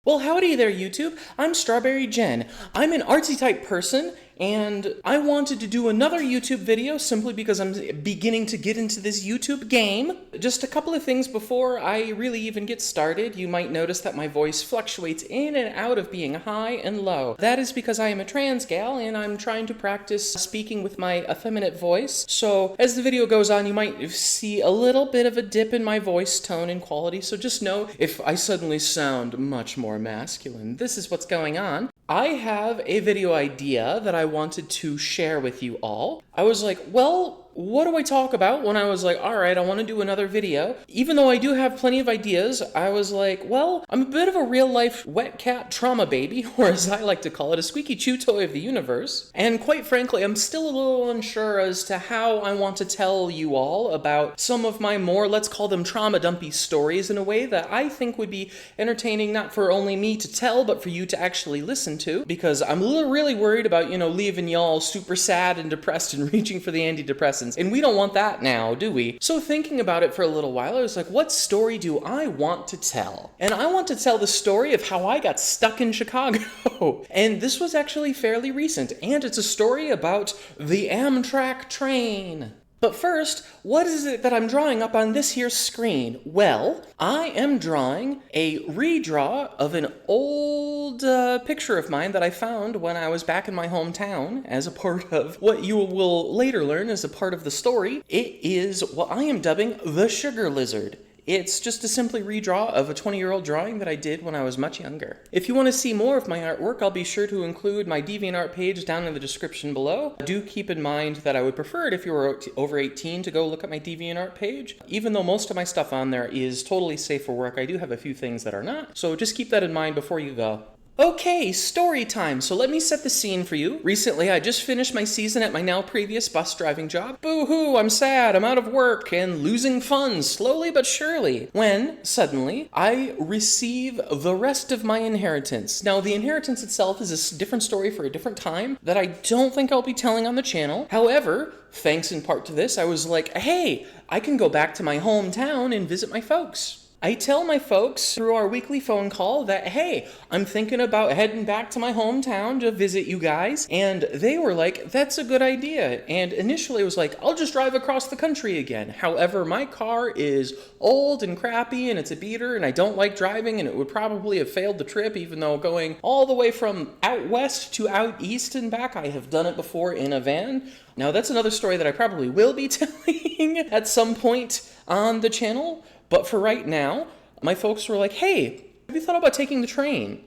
Well, howdy there, YouTube. I'm Strawberry Jen. I'm an artsy type person, and I wanted to do another YouTube video simply because I'm beginning to get into this YouTube game. Just a couple of things before I really even get started. You might notice that my voice fluctuates in and out of being high and low. That is because I am a trans gal, and I'm trying to practice speaking with my effeminate voice. So as the video goes on, you might see a little bit of a dip in my voice tone and quality, so just know if I suddenly sound much more masculine, this is what's going on. I have a video idea that I wanted to share with you all. I was like, well, what do I talk about? When I was like, all right, I want to do another video. Even though I do have plenty of ideas, I was like, well, I'm a bit of a real life wet cat trauma baby, or as I like to call it, a squeaky chew toy of the universe. And quite frankly, I'm still a little unsure as to how I want to tell you all about some of my more, let's call them trauma dumpy stories in a way that I think would be entertaining, not for only me to tell, but for you to actually listen to, because I'm really worried about, leaving y'all super sad and depressed and reaching for the antidepressants. And we don't want that now, do we? So thinking about it for a little while, I was like, what story do I want to tell? And I want to tell the story of how I got stuck in Chicago. And this was actually fairly recent. And it's a story about the Amtrak train. But first, what is it that I'm drawing up on this here screen? Well, I am drawing a redraw of an old picture of mine that I found when I was back in my hometown as a part of what you will later learn as a part of the story. It is what I am dubbing the Sugar Lizard. It's just a simply redraw of a 20-year-old drawing that I did when I was much younger. If you want to see more of my artwork, I'll be sure to include my DeviantArt page down in the description below. Do keep in mind that I would prefer it if you were over 18 to go look at my DeviantArt page. Even though most of my stuff on there is totally safe for work, I do have a few things that are not, so just keep that in mind before you go. Okay, story time. So let me set the scene for you. Recently, I just finished my season at my now previous bus driving job. Boo-hoo, I'm sad, I'm out of work and losing funds slowly but surely. When, suddenly, I receive the rest of my inheritance. Now, the inheritance itself is a different story for a different time that I don't think I'll be telling on the channel. However, thanks in part to this, I was like, hey, I can go back to my hometown and visit my folks. I tell my folks through our weekly phone call that, hey, I'm thinking about heading back to my hometown to visit you guys. And they were like, that's a good idea. And initially it was like, I'll just drive across the country again. However, my car is old and crappy and it's a beater and I don't like driving and it would probably have failed the trip, even though going all the way from out west to out east and back, I have done it before in a van. Now that's another story that I probably will be telling at some point on the channel. But for right now, my folks were like, hey, have you thought about taking the train?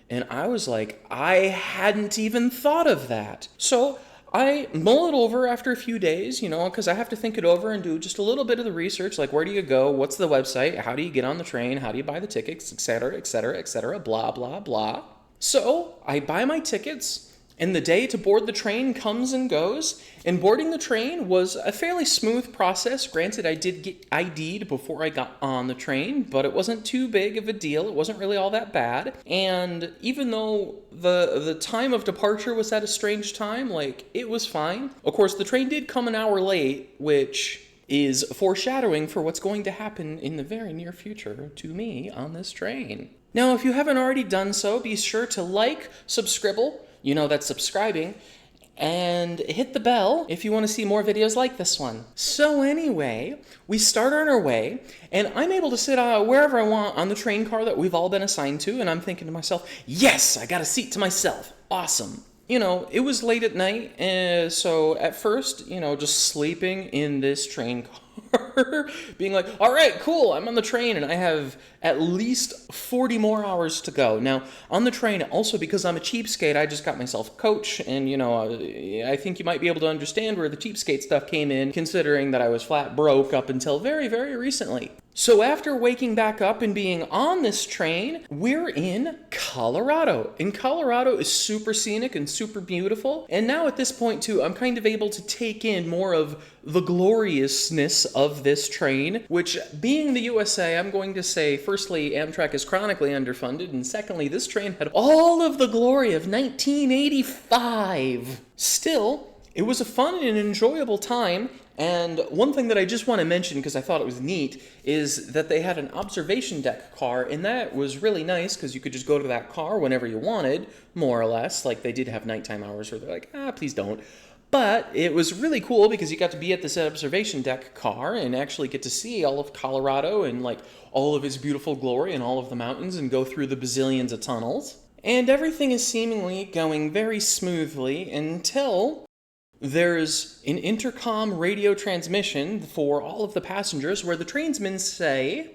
And I was like, I hadn't even thought of that. So I mull it over after a few days, because I have to think it over and do just a little bit of the research, like where do you go, what's the website, how do you get on the train, how do you buy the tickets, etc., blah, blah, blah. So I buy my tickets. And the day to board the train comes and goes, and boarding the train was a fairly smooth process. Granted, I did get ID'd before I got on the train, but it wasn't too big of a deal. It wasn't really all that bad. And even though the time of departure was at a strange time, it was fine. Of course, the train did come an hour late, which is foreshadowing for what's going to happen in the very near future to me on this train. Now, if you haven't already done so, be sure to like, subscribe, that's subscribing, and hit the bell if you want to see more videos like this one. So anyway, we start on our way, and I'm able to sit wherever I want on the train car that we've all been assigned to, and I'm thinking to myself, yes, I got a seat to myself. Awesome. It was late at night, so at first, just sleeping in this train car, being like, all right, cool, I'm on the train, and I have at least 40 more hours to go. Now, on the train, also because I'm a cheapskate, I just got myself a coach, and, I think you might be able to understand where the cheapskate stuff came in, considering that I was flat broke up until very, very recently. So after waking back up and being on this train, we're in Colorado. And Colorado is super scenic and super beautiful. And now at this point too, I'm kind of able to take in more of the gloriousness of this train, which being the USA, I'm going to say, firstly, Amtrak is chronically underfunded. And secondly, this train had all of the glory of 1985. Still, it was a fun and enjoyable time. And one thing that I just want to mention, because I thought it was neat, is that they had an observation deck car, and that was really nice because you could just go to that car whenever you wanted, more or less. Like, they did have nighttime hours where they're like, please don't. But it was really cool because you got to be at this observation deck car and actually get to see all of Colorado and like all of its beautiful glory and all of the mountains and go through the bazillions of tunnels. And everything is seemingly going very smoothly until there's an intercom radio transmission for all of the passengers where the trainsmen say,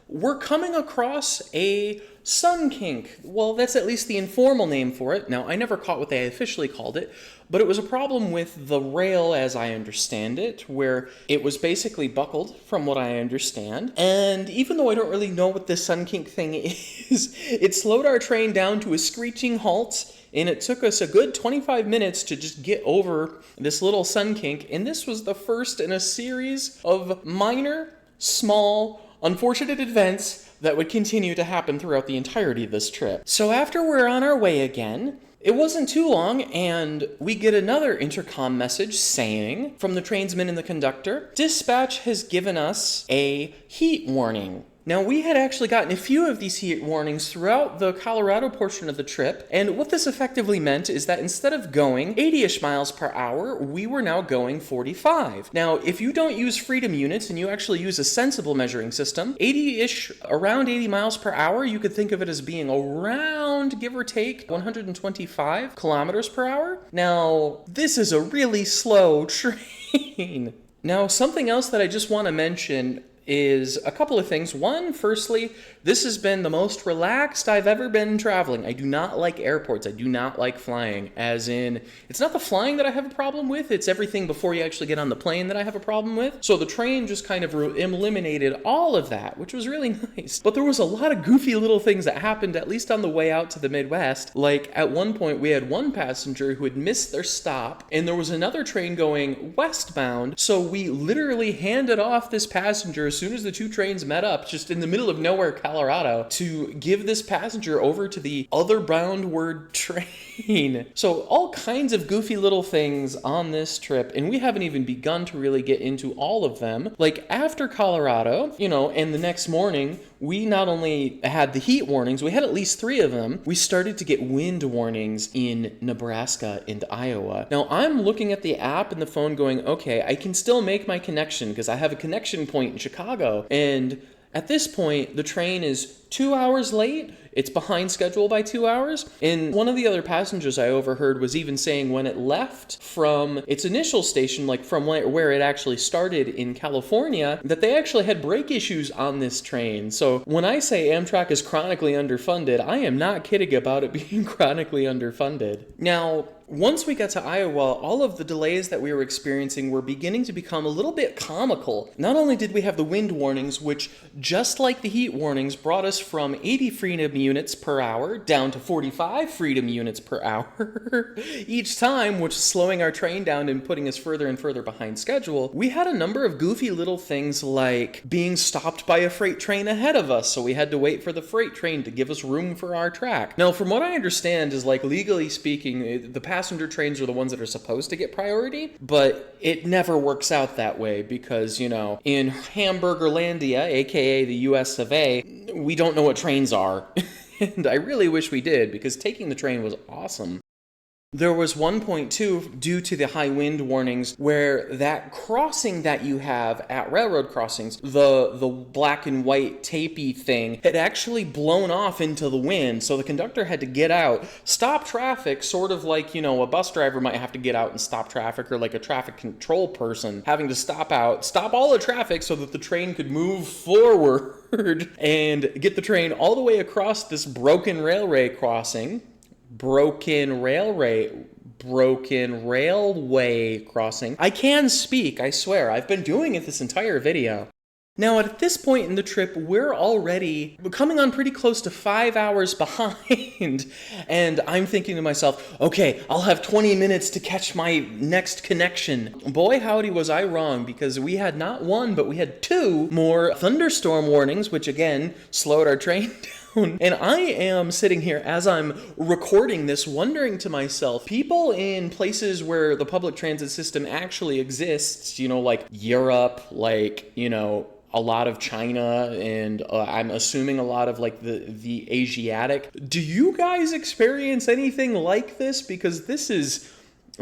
"We're coming across a sun kink." Well, that's at least the informal name for it. Now, I never caught what they officially called it, but it was a problem with the rail, as I understand it, where it was basically buckled, from what I understand. And even though I don't really know what this sun kink thing is, it slowed our train down to a screeching halt, and it took us a good 25 minutes to just get over this little sun kink, and this was the first in a series of minor, small, unfortunate events that would continue to happen throughout the entirety of this trip. So after we're on our way again, it wasn't too long, and we get another intercom message saying, from the trainsman and the conductor, "Dispatch has given us a heat warning." Now, we had actually gotten a few of these heat warnings throughout the Colorado portion of the trip, and what this effectively meant is that instead of going 80-ish miles per hour, we were now going 45. Now, if you don't use freedom units and you actually use a sensible measuring system, 80-ish, around 80 miles per hour, you could think of it as being around, give or take, 125 kilometers per hour. Now, this is a really slow train. Now, something else that I just want to mention is a couple of things. One, firstly, this has been the most relaxed I've ever been traveling. I do not like airports. I do not like flying. As in, it's not the flying that I have a problem with, it's everything before you actually get on the plane that I have a problem with. So the train just kind of eliminated all of that, which was really nice. But there was a lot of goofy little things that happened, at least on the way out to the Midwest. Like, at one point, we had one passenger who had missed their stop, and there was another train going westbound, so we literally handed off this passenger as soon as the two trains met up, just in the middle of nowhere, Colorado, to give this passenger over to the other boundward train. So all kinds of goofy little things on this trip, and we haven't even begun to really get into all of them. Like, after Colorado, and the next morning, we not only had the heat warnings, we had at least 3 of them. We started to get wind warnings in Nebraska and Iowa. Now, I'm looking at the app and the phone going, okay, I can still make my connection because I have a connection point in Chicago. And at this point, the train is 2 hours late. It's behind schedule by 2 hours. And one of the other passengers I overheard was even saying when it left from its initial station, like from where it actually started in California, that they actually had brake issues on this train. So when I say Amtrak is chronically underfunded, I am not kidding about it being chronically underfunded. Now, once we got to Iowa, all of the delays that we were experiencing were beginning to become a little bit comical. Not only did we have the wind warnings, which, just like the heat warnings, brought us from 80 freedom units per hour down to 45 freedom units per hour each time, which is slowing our train down and putting us further and further behind schedule. We had a number of goofy little things like being stopped by a freight train ahead of us, so we had to wait for the freight train to give us room for our track. Now, from what I understand is, like, legally speaking, the passenger trains are the ones that are supposed to get priority, but it never works out that way because, in Hamburgerlandia, aka the US of A, we don't know what trains are. And I really wish we did, because taking the train was awesome. There was one point too, due to the high wind warnings, where that crossing that you have at railroad crossings, the black and white tapey thing, had actually blown off into the wind. So the conductor had to get out, stop traffic, sort of like, a bus driver might have to get out and stop traffic, or like a traffic control person having to stop all the traffic so that the train could move forward and get the train all the way across this broken railway crossing. Broken railway crossing. I can speak, I swear. I've been doing it this entire video. Now, at this point in the trip, we're already coming on pretty close to 5 hours behind. And I'm thinking to myself, okay, I'll have 20 minutes to catch my next connection. Boy, howdy, was I wrong, because we had not 1, but we had 2 more thunderstorm warnings, which again slowed our train And I am sitting here as I'm recording this wondering to myself, people in places where the public transit system actually exists, like Europe, like, a lot of China, and I'm assuming a lot of like the Asiatic. Do you guys experience anything like this? Because this is,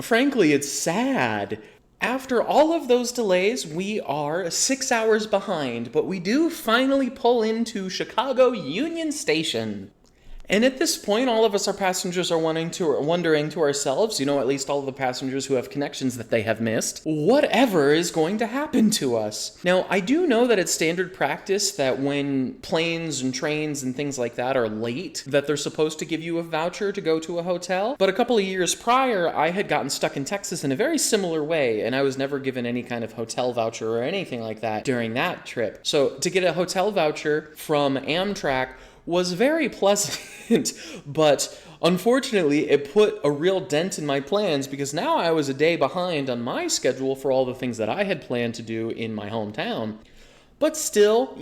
frankly, it's sad. After all of those delays, we are 6 hours behind, but we do finally pull into Chicago Union Station. And at this point, all of us, our passengers, are wondering to ourselves, at least all of the passengers who have connections that they have missed, whatever is going to happen to us. Now, I do know that it's standard practice that when planes and trains and things like that are late, that they're supposed to give you a voucher to go to a hotel. But a couple of years prior, I had gotten stuck in Texas in a very similar way, and I was never given any kind of hotel voucher or anything like that during that trip. So to get a hotel voucher from Amtrak was very pleasant, but unfortunately it put a real dent in my plans because now I was a day behind on my schedule for all the things that I had planned to do in my hometown. But still,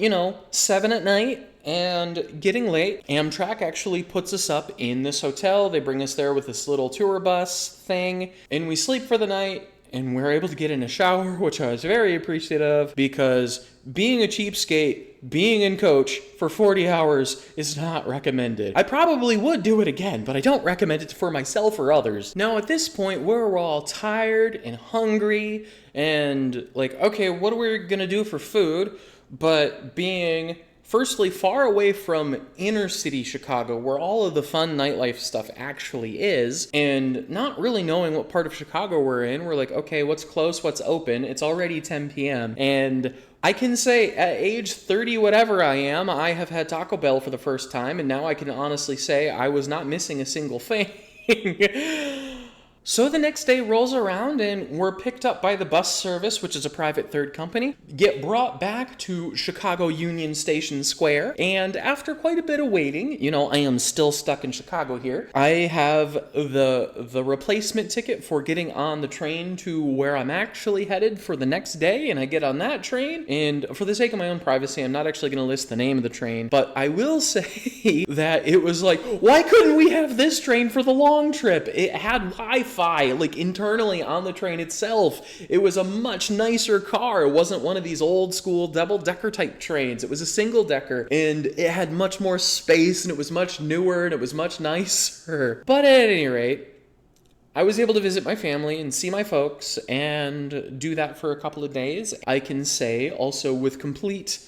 7 at night and getting late, Amtrak actually puts us up in this hotel. They bring us there with this little tour bus thing, and we sleep for the night. And we're able to get in a shower, which I was very appreciative of, because being a cheapskate, being in coach for 40 hours is not recommended. I probably would do it again, but I don't recommend it for myself or others. Now, at this point, we're all tired and hungry and like, okay, what are we gonna do for food? But being firstly far away from inner city Chicago, where all of the fun nightlife stuff actually is, and not really knowing what part of Chicago we're in, we're like, okay, what's close, what's open? It's already 10 p.m. And I can say at age 30 whatever I am, I have had Taco Bell for the first time, and now I can honestly say I was not missing a single thing. So the next day rolls around and we're picked up by the bus service, which is a private third company, get brought back to Chicago Union Station Square, and after quite a bit of waiting, I am still stuck in Chicago here, I have the replacement ticket for getting on the train to where I'm actually headed for the next day, and I get on that train, and for the sake of my own privacy, I'm not actually going to list the name of the train, but I will say that it was like, why couldn't we have this train for the long trip? It had Wi-Fi, like internally on the train itself. It was a much nicer car. It wasn't one of these old school double-decker type trains. It was a single-decker, and it had much more space, and it was much newer, and it was much nicer. But at any rate, I was able to visit my family and see my folks and do that for a couple of days. I can say also with complete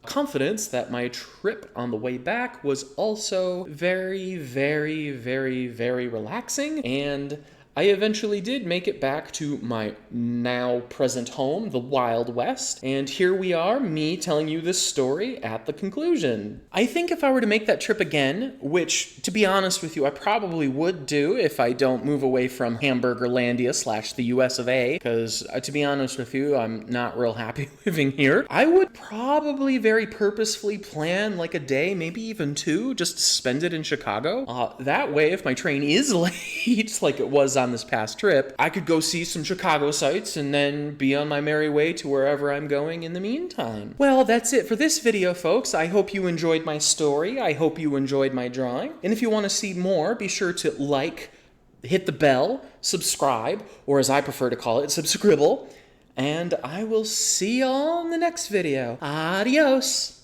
confidence that my trip on the way back was also very, very, very, very relaxing, and I eventually did make it back to my now present home, the Wild West, and here we are, me telling you this story at the conclusion. I think if I were to make that trip again, which, to be honest with you, I probably would do if I don't move away from Hamburgerlandia / the US of A, because to be honest with you, I'm not real happy living here, I would probably very purposefully plan like a day, maybe even 2, just to spend it in Chicago. That way, if my train is late, like it was on this past trip, I could go see some Chicago sights and then be on my merry way to wherever I'm going in the meantime. Well, that's it for this video, folks. I hope you enjoyed my story. I hope you enjoyed my drawing. And if you want to see more, be sure to like, hit the bell, subscribe, or as I prefer to call it, subscribble. And I will see y'all in the next video. Adios!